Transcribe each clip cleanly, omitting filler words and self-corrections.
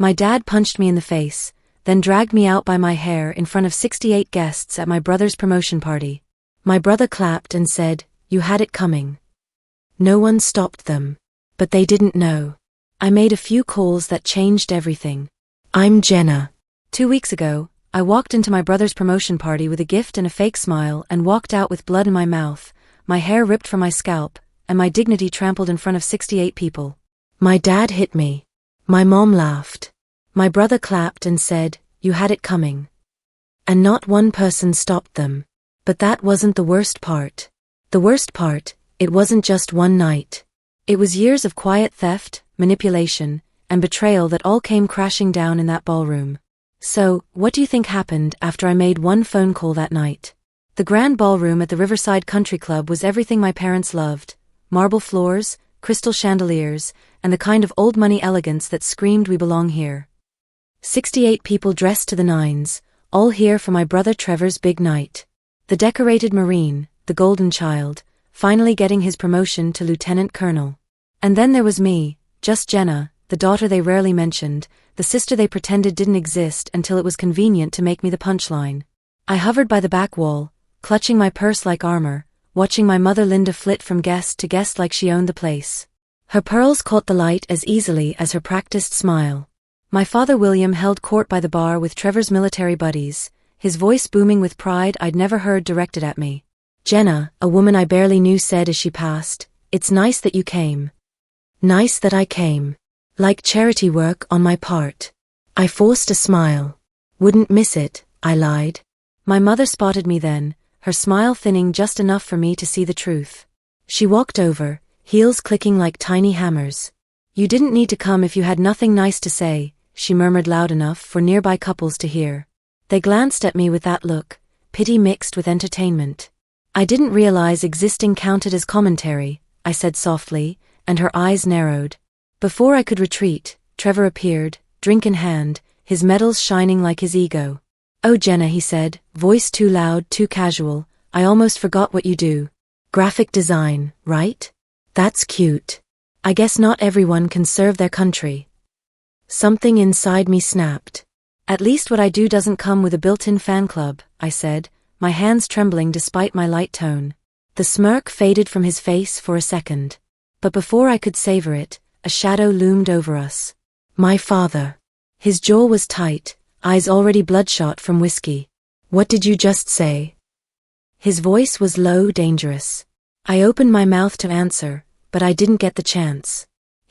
My dad punched me in the face, then dragged me out by my hair in front of 68 guests at my brother's promotion party. My brother clapped and said, "You had it coming." No one stopped them. But they didn't know. I made a few calls that changed everything. I'm Jenna. 2 weeks ago, I walked into my brother's promotion party with a gift and a fake smile and walked out with blood in my mouth, my hair ripped from my scalp, and my dignity trampled in front of 68 people. My dad hit me. My mom laughed. My brother clapped and said, "You had it coming." And not one person stopped them. But that wasn't the worst part. The worst part, it wasn't just one night. It was years of quiet theft, manipulation, and betrayal that all came crashing down in that ballroom. So, what do you think happened after I made one phone call that night? The grand ballroom at the Riverside Country Club was everything my parents loved: marble floors, crystal chandeliers, and the kind of old money elegance that screamed we belong here. 68 people dressed to the nines, all here for my brother Trevor's big night. The decorated Marine, the golden child, finally getting his promotion to lieutenant colonel. And then there was me, just Jenna, the daughter they rarely mentioned, the sister they pretended didn't exist until it was convenient to make me the punchline. I hovered by the back wall, clutching my purse like armor, watching my mother Linda flit from guest to guest like she owned the place. Her pearls caught the light as easily as her practiced smile. My father William held court by the bar with Trevor's military buddies, his voice booming with pride I'd never heard directed at me. "Jenna," a woman I barely knew said as she passed, "it's nice that you came." Nice that I came. Like charity work on my part. I forced a smile. "Wouldn't miss it," I lied. My mother spotted me then, her smile thinning just enough for me to see the truth. She walked over, heels clicking like tiny hammers. "You didn't need to come if you had nothing nice to say," she murmured loud enough for nearby couples to hear. They glanced at me with that look, pity mixed with entertainment. "I didn't realize existing counted as commentary," I said softly, and her eyes narrowed. Before I could retreat, Trevor appeared, drink in hand, his medals shining like his ego. "Oh Jenna," he said, voice too loud, too casual, "I almost forgot what you do. Graphic design, right? That's cute. I guess not everyone can serve their country." Something inside me snapped. "At least what I do doesn't come with a built-in fan club," I said, my hands trembling despite my light tone. The smirk faded from his face for a second. But before I could savor it, a shadow loomed over us. My father. His jaw was tight, eyes already bloodshot from whiskey. "What did you just say?" His voice was low, dangerous. I opened my mouth to answer, but I didn't get the chance.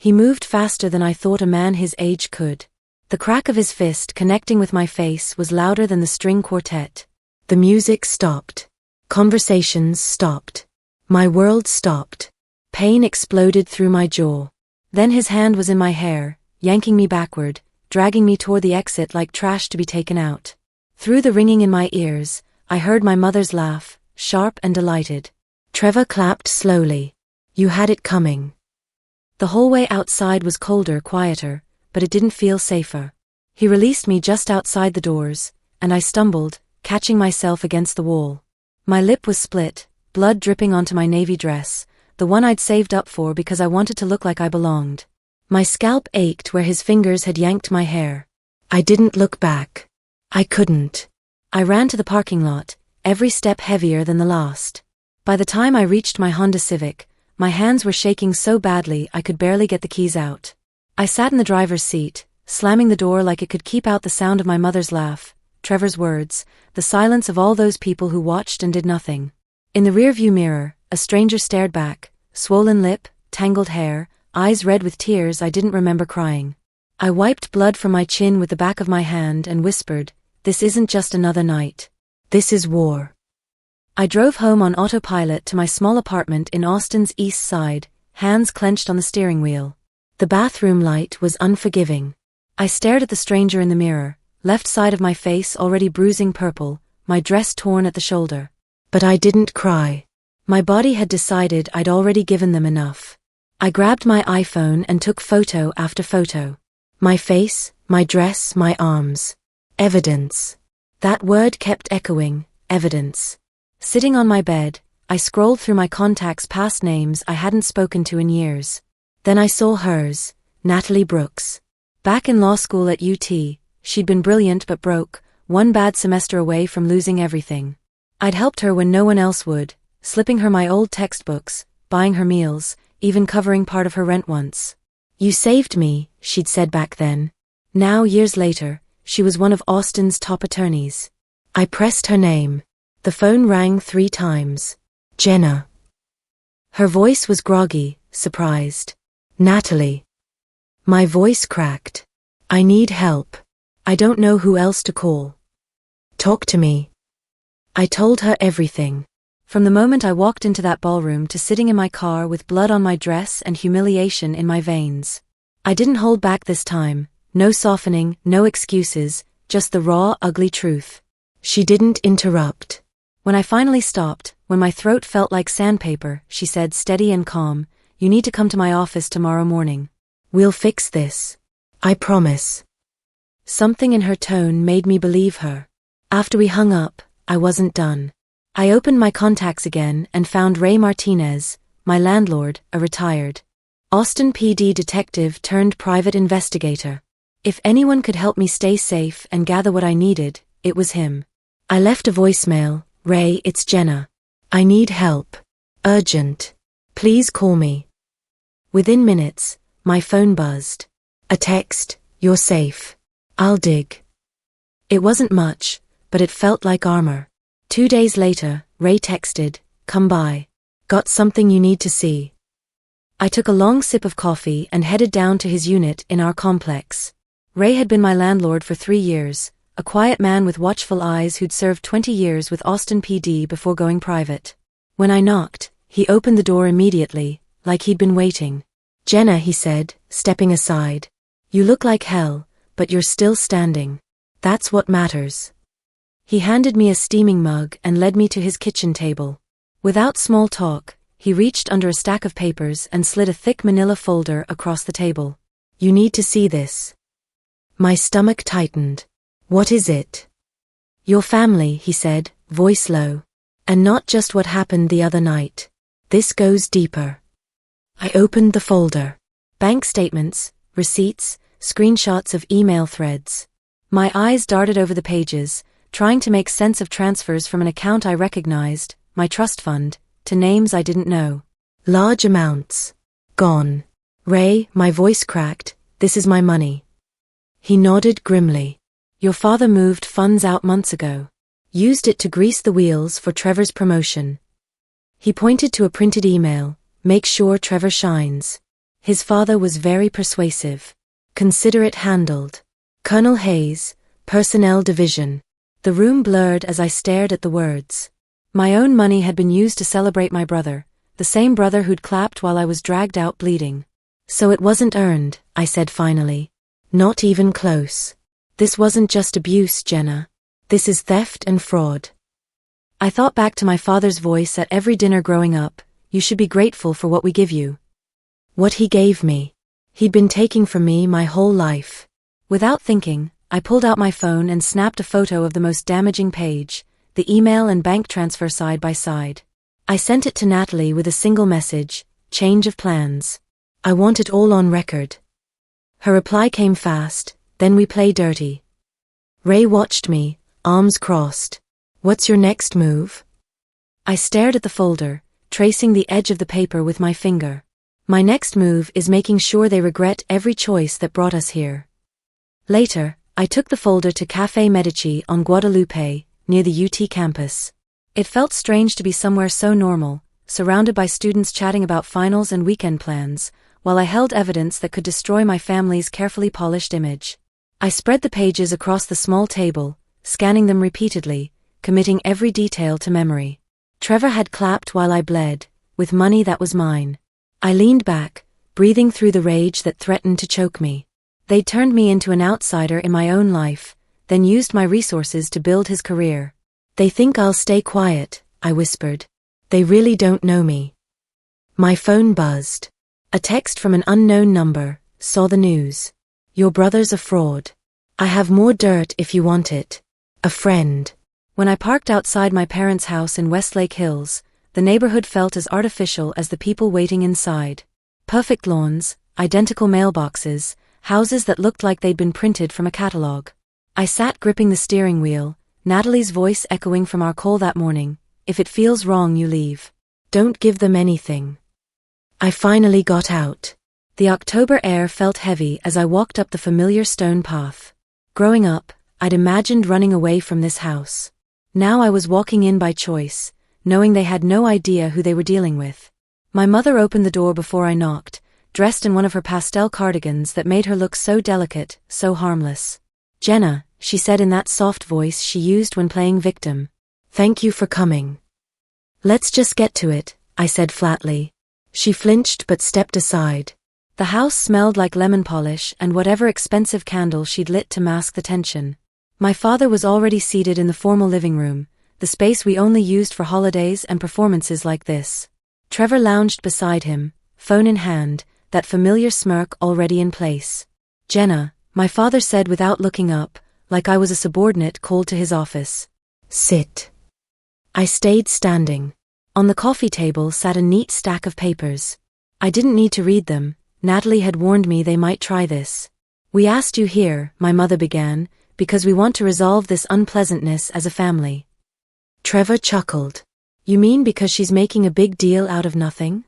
He moved faster than I thought a man his age could. The crack of his fist connecting with my face was louder than the string quartet. The music stopped. Conversations stopped. My world stopped. Pain exploded through my jaw. Then his hand was in my hair, yanking me backward, dragging me toward the exit like trash to be taken out. Through the ringing in my ears, I heard my mother's laugh, sharp and delighted. Trevor clapped slowly. "You had it coming." The hallway outside was colder, quieter, but it didn't feel safer. He released me just outside the doors, and I stumbled, catching myself against the wall. My lip was split, blood dripping onto my navy dress, the one I'd saved up for because I wanted to look like I belonged. My scalp ached where his fingers had yanked my hair. I didn't look back. I couldn't. I ran to the parking lot, every step heavier than the last. By the time I reached my Honda Civic, my hands were shaking so badly I could barely get the keys out. I sat in the driver's seat, slamming the door like it could keep out the sound of my mother's laugh, Trevor's words, the silence of all those people who watched and did nothing. In the rearview mirror, a stranger stared back, swollen lip, tangled hair, eyes red with tears I didn't remember crying. I wiped blood from my chin with the back of my hand and whispered, "This isn't just another night. This is war." I drove home on autopilot to my small apartment in Austin's East Side, hands clenched on the steering wheel. The bathroom light was unforgiving. I stared at the stranger in the mirror, left side of my face already bruising purple, my dress torn at the shoulder. But I didn't cry. My body had decided I'd already given them enough. I grabbed my iPhone and took photo after photo. My face, my dress, my arms. Evidence. That word kept echoing, evidence. Sitting on my bed, I scrolled through my contacts past names I hadn't spoken to in years. Then I saw hers, Natalie Brooks. Back in law school at UT, she'd been brilliant but broke, one bad semester away from losing everything. I'd helped her when no one else would, slipping her my old textbooks, buying her meals, even covering part of her rent once. "You saved me," she'd said back then. Now, years later, she was one of Austin's top attorneys. I pressed her name. The phone rang 3 times. "Jenna." Her voice was groggy, surprised. "Natalie." My voice cracked. "I need help. I don't know who else to call." "Talk to me." I told her everything. From the moment I walked into that ballroom to sitting in my car with blood on my dress and humiliation in my veins. I didn't hold back this time, no softening, no excuses, just the raw, ugly truth. She didn't interrupt. When I finally stopped, when my throat felt like sandpaper, she said steady and calm, "You need to come to my office tomorrow morning. We'll fix this. I promise." Something in her tone made me believe her. After we hung up, I wasn't done. I opened my contacts again and found Ray Martinez, my landlord, a retired Austin PD detective turned private investigator. If anyone could help me stay safe and gather what I needed, it was him. I left a voicemail. "Ray, it's Jenna. I need help. Urgent. Please call me." Within minutes, my phone buzzed. A text, "You're safe. I'll dig." It wasn't much, but it felt like armor. 2 days later, Ray texted, "Come by. Got something you need to see." I took a long sip of coffee and headed down to his unit in our complex. Ray had been my landlord for 3 years, a quiet man with watchful eyes who'd served 20 years with Austin PD before going private. When I knocked, he opened the door immediately, like he'd been waiting. "Jenna," he said, stepping aside. "You look like hell, but you're still standing. That's what matters." He handed me a steaming mug and led me to his kitchen table. Without small talk, he reached under a stack of papers and slid a thick manila folder across the table. "You need to see this." My stomach tightened. "What is it?" "Your family," he said, voice low. "And not just what happened the other night. This goes deeper." I opened the folder. Bank statements, receipts, screenshots of email threads. My eyes darted over the pages, trying to make sense of transfers from an account I recognized, my trust fund, to names I didn't know. Large amounts. Gone. "Ray," my voice cracked, "this is my money." He nodded grimly. "Your father moved funds out months ago. Used it to grease the wheels for Trevor's promotion." He pointed to a printed email, "Make sure Trevor shines." His father was very persuasive. "Consider it handled. Colonel Hayes, Personnel Division." The room blurred as I stared at the words. My own money had been used to celebrate my brother, the same brother who'd clapped while I was dragged out bleeding. "So it wasn't earned," I said finally. "Not even close. This wasn't just abuse, Jenna. This is theft and fraud." I thought back to my father's voice at every dinner growing up, "You should be grateful for what we give you." What he gave me. He'd been taking from me my whole life. Without thinking, I pulled out my phone and snapped a photo of the most damaging page, the email and bank transfer side by side. I sent it to Natalie with a single message, "Change of plans. I want it all on record." Her reply came fast, "Then we play dirty." Ray watched me, arms crossed. "What's your next move?" I stared at the folder, tracing the edge of the paper with my finger. "My next move is making sure they regret every choice that brought us here." Later, I took the folder to Café Medici on Guadalupe, near the UT campus. It felt strange to be somewhere so normal, surrounded by students chatting about finals and weekend plans, while I held evidence that could destroy my family's carefully polished image. I spread the pages across the small table, scanning them repeatedly, committing every detail to memory. Trevor had clapped while I bled, with money that was mine. I leaned back, breathing through the rage that threatened to choke me. They'd turned me into an outsider in my own life, then used my resources to build his career. "They think I'll stay quiet," I whispered. "They really don't know me." My phone buzzed. A text from an unknown number, "Saw the news. Your brother's a fraud. I have more dirt if you want it. A friend." When I parked outside my parents' house in Westlake Hills, the neighborhood felt as artificial as the people waiting inside. Perfect lawns, identical mailboxes, houses that looked like they'd been printed from a catalogue. I sat gripping the steering wheel, Natalie's voice echoing from our call that morning, "If it feels wrong, you leave. Don't give them anything." I finally got out. The October air felt heavy as I walked up the familiar stone path. Growing up, I'd imagined running away from this house. Now I was walking in by choice, knowing they had no idea who they were dealing with. My mother opened the door before I knocked, dressed in one of her pastel cardigans that made her look so delicate, so harmless. "Jenna," she said in that soft voice she used when playing victim. "Thank you for coming." "Let's just get to it," I said flatly. She flinched but stepped aside. The house smelled like lemon polish and whatever expensive candle she'd lit to mask the tension. My father was already seated in the formal living room, the space we only used for holidays and performances like this. Trevor lounged beside him, phone in hand, that familiar smirk already in place. "Jenna," my father said without looking up, like I was a subordinate called to his office. "Sit." I stayed standing. On the coffee table sat a neat stack of papers. I didn't need to read them. Natalie had warned me they might try this. "We asked you here," my mother began, "because we want to resolve this unpleasantness as a family." Trevor chuckled. "You mean because she's making a big deal out of nothing?"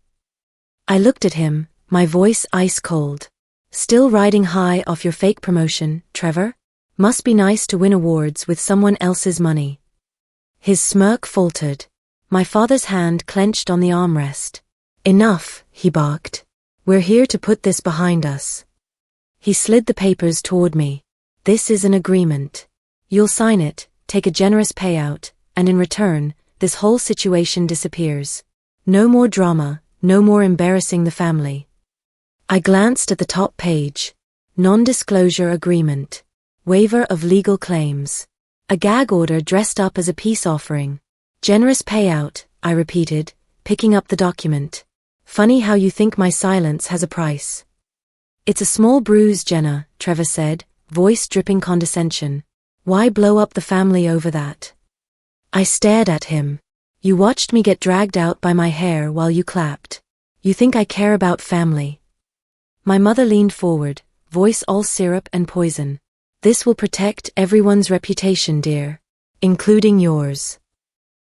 I looked at him, my voice ice cold. "Still riding high off your fake promotion, Trevor? Must be nice to win awards with someone else's money." His smirk faltered. My father's hand clenched on the armrest. "Enough," he barked. "We're here to put this behind us." He slid the papers toward me. "This is an agreement. You'll sign it, take a generous payout, and in return, this whole situation disappears. No more drama, no more embarrassing the family." I glanced at the top page. Non-disclosure agreement. Waiver of legal claims. A gag order dressed up as a peace offering. "Generous payout," I repeated, picking up the document. "Funny how you think my silence has a price." "It's a small bruise, Jenna," Trevor said, voice dripping condescension. "Why blow up the family over that?" I stared at him. "You watched me get dragged out by my hair while you clapped. You think I care about family?" My mother leaned forward, voice all syrup and poison. "This will protect everyone's reputation, dear. Including yours."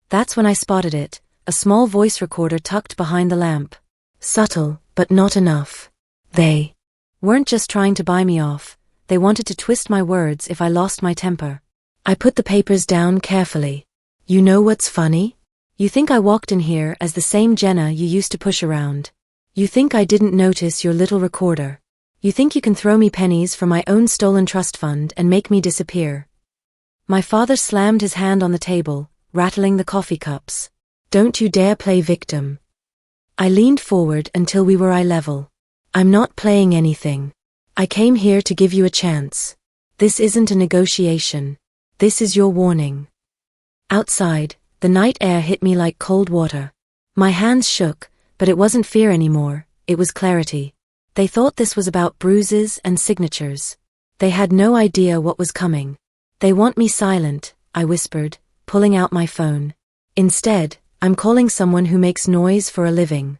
That's when I spotted it, a small voice recorder tucked behind the lamp. Subtle, but not enough. They weren't just trying to buy me off, they wanted to twist my words if I lost my temper. I put the papers down carefully. "You know what's funny? You think I walked in here as the same Jenna you used to push around. You think I didn't notice your little recorder. You think you can throw me pennies from my own stolen trust fund and make me disappear." My father slammed his hand on the table, rattling the coffee cups. "Don't you dare play victim." I leaned forward until we were eye level. "I'm not playing anything. I came here to give you a chance. This isn't a negotiation. This is your warning." Outside, the night air hit me like cold water. My hands shook, but it wasn't fear anymore, it was clarity. They thought this was about bruises and signatures. They had no idea what was coming. "They want me silent," I whispered, pulling out my phone. "Instead, I'm calling someone who makes noise for a living."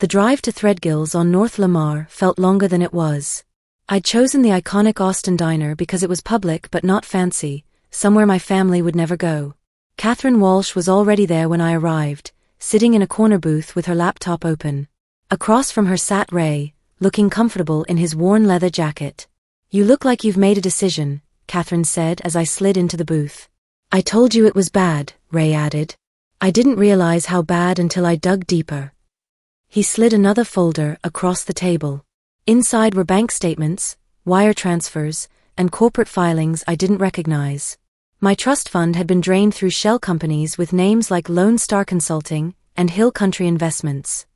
The drive to Threadgills on North Lamar felt longer than it was. I'd chosen the iconic Austin diner because it was public but not fancy, somewhere my family would never go. Catherine Walsh was already there when I arrived, sitting in a corner booth with her laptop open. Across from her sat Ray, looking comfortable in his worn leather jacket. "You look like you've made a decision," Catherine said as I slid into the booth. "I told you it was bad," Ray added. "I didn't realize how bad until I dug deeper." He slid another folder across the table. Inside were bank statements, wire transfers, and corporate filings I didn't recognize. My trust fund had been drained through shell companies with names like Lone Star Consulting and Hill Country Investments.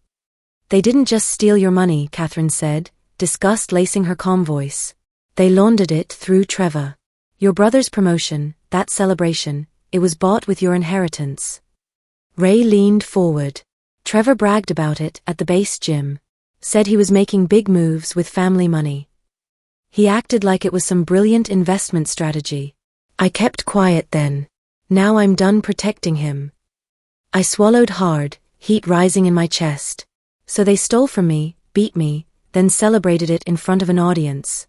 "They didn't just steal your money," Catherine said, disgust lacing her calm voice. "They laundered it through Trevor. Your brother's promotion, that celebration, it was bought with your inheritance." Ray leaned forward. "Trevor bragged about it at the base gym. Said he was making big moves with family money. He acted like it was some brilliant investment strategy. I kept quiet then. Now I'm done protecting him." I swallowed hard, heat rising in my chest. "So they stole from me, beat me, then celebrated it in front of an audience.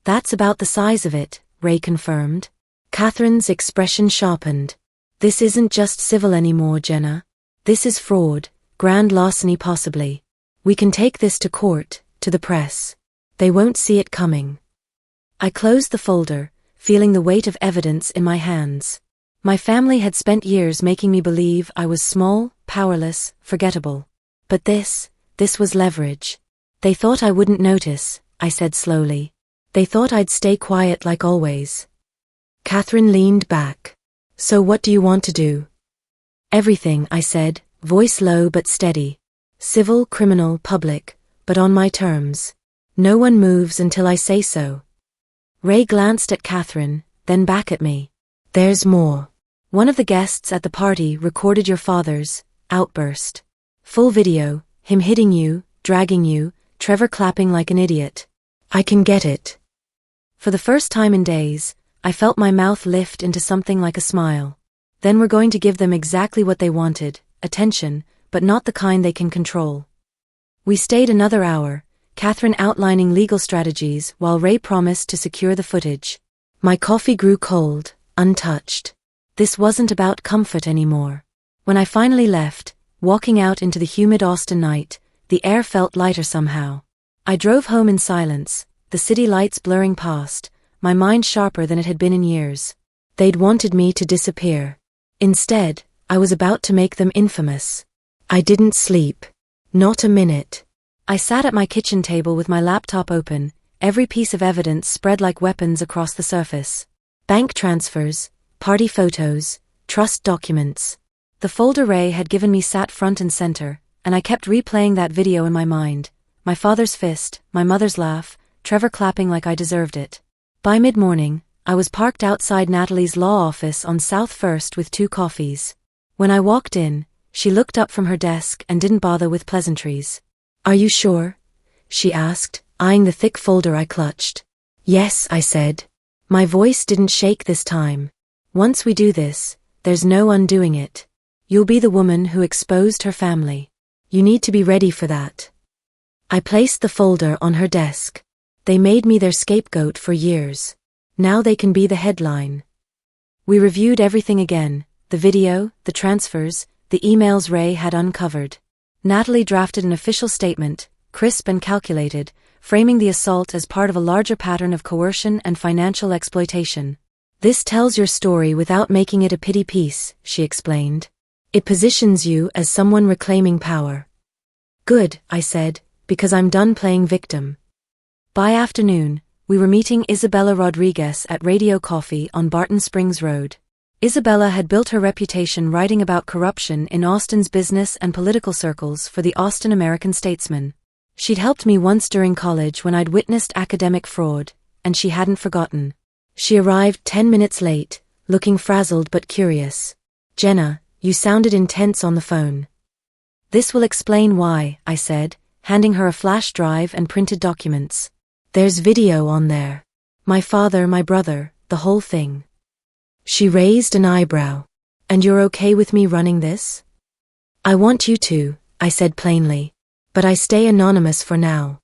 That's about the size of it, Ray confirmed. Catherine's expression sharpened. This isn't just civil anymore, Jenna. This is fraud, grand larceny possibly. We can take this to court, to the press. They won't see it coming. I closed the folder, feeling the weight of evidence in my hands. My family had spent years making me believe I was small, powerless, forgettable. But this was leverage. They thought I wouldn't notice, I said slowly. They thought I'd stay quiet like always. Catherine leaned back. So what do you want to do? Everything, I said, voice low but steady. Civil, criminal, public, but on my terms. No one moves until I say so. Ray glanced at Catherine, then back at me. There's more. One of the guests at the party recorded your father's outburst. Full video, him hitting you, dragging you, Trevor clapping like an idiot. I can get it. For the first time in days, I felt my mouth lift into something like a smile. Then we're going to give them exactly what they wanted, attention, but not the kind they can control. We stayed another hour, Catherine outlining legal strategies while Ray promised to secure the footage. My coffee grew cold, untouched. This wasn't about comfort anymore. When I finally left, walking out into the humid Austin night, the air felt lighter somehow. I drove home in silence, the city lights blurring past, my mind sharper than it had been in years. They'd wanted me to disappear. Instead, I was about to make them infamous. I didn't sleep. Not a minute. I sat at my kitchen table with my laptop open, every piece of evidence spread like weapons across the surface. Bank transfers, party photos, trust documents. The folder Ray had given me sat front and center, and I kept replaying that video in my mind. My father's fist, my mother's laugh, Trevor clapping like I deserved it. By mid-morning, I was parked outside Natalie's law office on South First with 2 coffees. When I walked in, she looked up from her desk and didn't bother with pleasantries. Are you sure? She asked, eyeing the thick folder I clutched. Yes, I said. My voice didn't shake this time. Once we do this, there's no undoing it. You'll be the woman who exposed her family. You need to be ready for that. I placed the folder on her desk. They made me their scapegoat for years. Now they can be the headline. We reviewed everything again, the video, the transfers, the emails Ray had uncovered. Natalie drafted an official statement, crisp and calculated, framing the assault as part of a larger pattern of coercion and financial exploitation. This tells your story without making it a pity piece, she explained. It positions you as someone reclaiming power. Good, I said, because I'm done playing victim. By afternoon, we were meeting Isabella Rodriguez at Radio Coffee on Barton Springs Road. Isabella had built her reputation writing about corruption in Austin's business and political circles for the Austin American Statesman. She'd helped me once during college when I'd witnessed academic fraud, and she hadn't forgotten. She arrived 10 minutes late, looking frazzled but curious. Jenna, you sounded intense on the phone. This will explain why, I said, handing her a flash drive and printed documents. There's video on there. My father, my brother, the whole thing. She raised an eyebrow. And you're okay with me running this? I want you to, I said plainly. But I stay anonymous for now.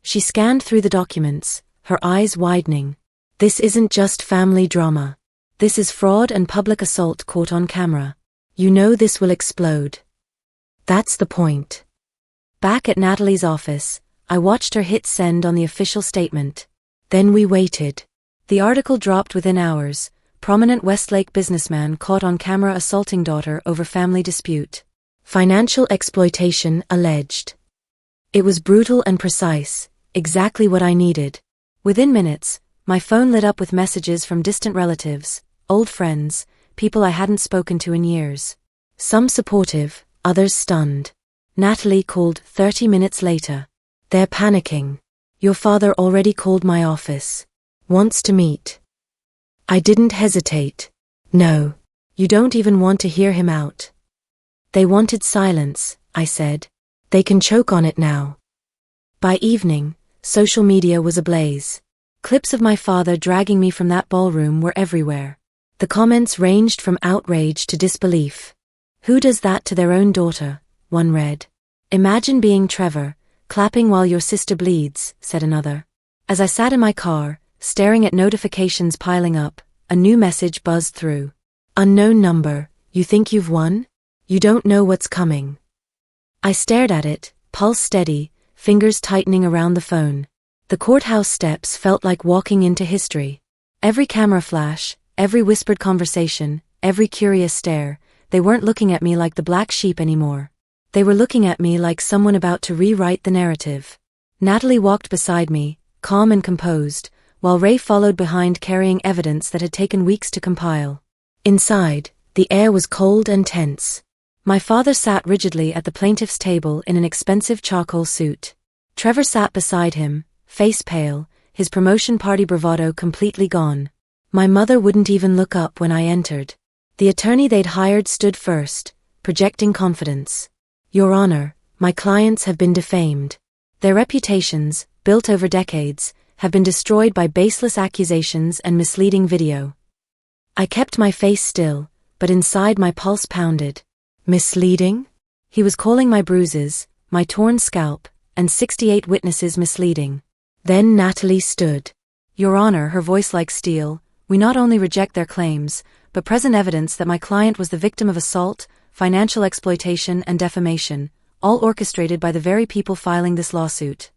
She scanned through the documents, her eyes widening. This isn't just family drama. This is fraud and public assault caught on camera. You know this will explode. That's the point. Back at Natalie's office, I watched her hit send on the official statement. Then we waited. The article dropped within hours. Prominent Westlake businessman caught on camera assaulting daughter over family dispute. Financial exploitation alleged. It was brutal and precise, exactly what I needed. Within minutes, my phone lit up with messages from distant relatives, old friends, people I hadn't spoken to in years. Some supportive, others stunned. Natalie called 30 minutes later. They're panicking. Your father already called my office. Wants to meet. I didn't hesitate. No. You don't even want to hear him out. They wanted silence, I said. They can choke on it now. By evening, social media was ablaze. Clips of my father dragging me from that ballroom were everywhere. The comments ranged from outrage to disbelief. Who does that to their own daughter? One read. Imagine being Trevor, Clapping while your sister bleeds, said another. As I sat in my car, staring at notifications piling up, a new message buzzed through. Unknown number, you think you've won? You don't know what's coming. I stared at it, pulse steady, fingers tightening around the phone. The courthouse steps felt like walking into history. Every camera flash, every whispered conversation, every curious stare, they weren't looking at me like the black sheep anymore. They were looking at me like someone about to rewrite the narrative. Natalie walked beside me, calm and composed, while Ray followed behind carrying evidence that had taken weeks to compile. Inside, the air was cold and tense. My father sat rigidly at the plaintiff's table in an expensive charcoal suit. Trevor sat beside him, face pale, his promotion party bravado completely gone. My mother wouldn't even look up when I entered. The attorney they'd hired stood first, projecting confidence. Your Honor, my clients have been defamed. Their reputations, built over decades, have been destroyed by baseless accusations and misleading video. I kept my face still, but inside my pulse pounded. Misleading? He was calling my bruises, my torn scalp, and 68 witnesses misleading. Then Natalie stood. Your Honor, her voice like steel, we not only reject their claims, but present evidence that my client was the victim of assault, financial exploitation and defamation, all orchestrated by the very people filing this lawsuit.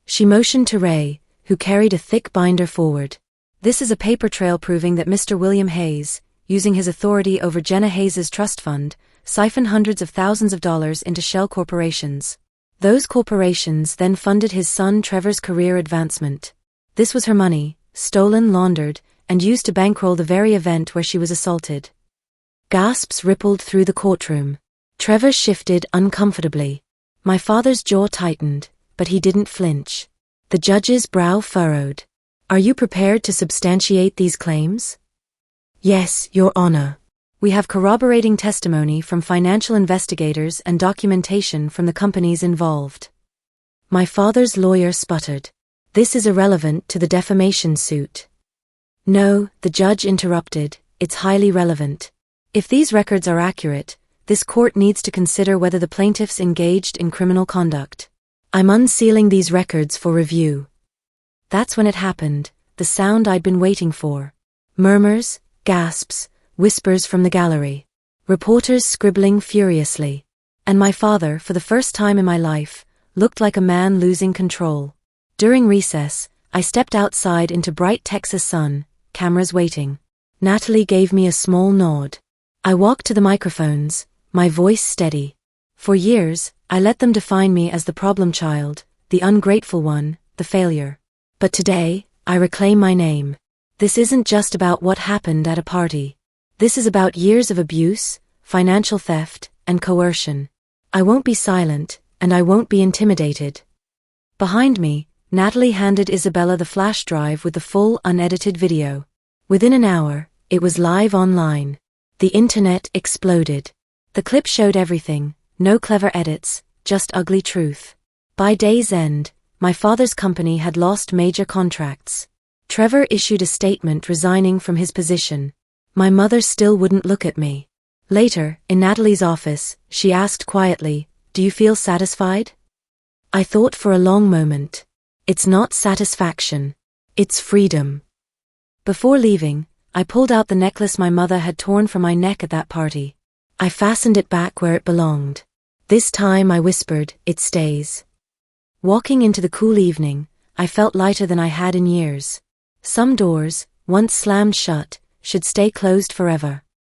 She motioned to Ray, who carried a thick binder forward. This is a paper trail proving that Mr. William Hayes, using his authority over Jenna Hayes's trust fund, siphoned hundreds of thousands of dollars into shell corporations. Those corporations then funded his son Trevor's career advancement. This was her money, stolen, laundered, and used to bankroll the very event where she was assaulted. Gasps rippled through the courtroom. Trevor shifted uncomfortably. My father's jaw tightened, but he didn't flinch. The judge's brow furrowed. Are you prepared to substantiate these claims? Yes, Your Honor. We have corroborating testimony from financial investigators and documentation from the companies involved. My father's lawyer sputtered. This is irrelevant to the defamation suit. No, the judge interrupted, it's highly relevant. If these records are accurate, this court needs to consider whether the plaintiffs engaged in criminal conduct. I'm unsealing these records for review. That's when it happened, the sound I'd been waiting for. Murmurs, gasps, whispers from the gallery. Reporters scribbling furiously. And my father, for the first time in my life, looked like a man losing control. During recess, I stepped outside into bright Texas sun, cameras waiting. Natalie gave me a small nod. I walked to the microphones, my voice steady. For years, I let them define me as the problem child, the ungrateful one, the failure. But today, I reclaim my name. This isn't just about what happened at a party. This is about years of abuse, financial theft, and coercion. I won't be silent, and I won't be intimidated. Behind me, Natalie handed Isabella the flash drive with the full unedited video. Within an hour, it was live online. The internet exploded. The clip showed everything, no clever edits, just ugly truth. By day's end, my father's company had lost major contracts. Trevor issued a statement resigning from his position. My mother still wouldn't look at me. Later, in Natalie's office, she asked quietly, "Do you feel satisfied?" I thought for a long moment. It's not satisfaction. It's freedom. Before leaving, I pulled out the necklace my mother had torn from my neck at that party. I fastened it back where it belonged. This time I whispered, "It stays." Walking into the cool evening, I felt lighter than I had in years. Some doors, once slammed shut, should stay closed forever.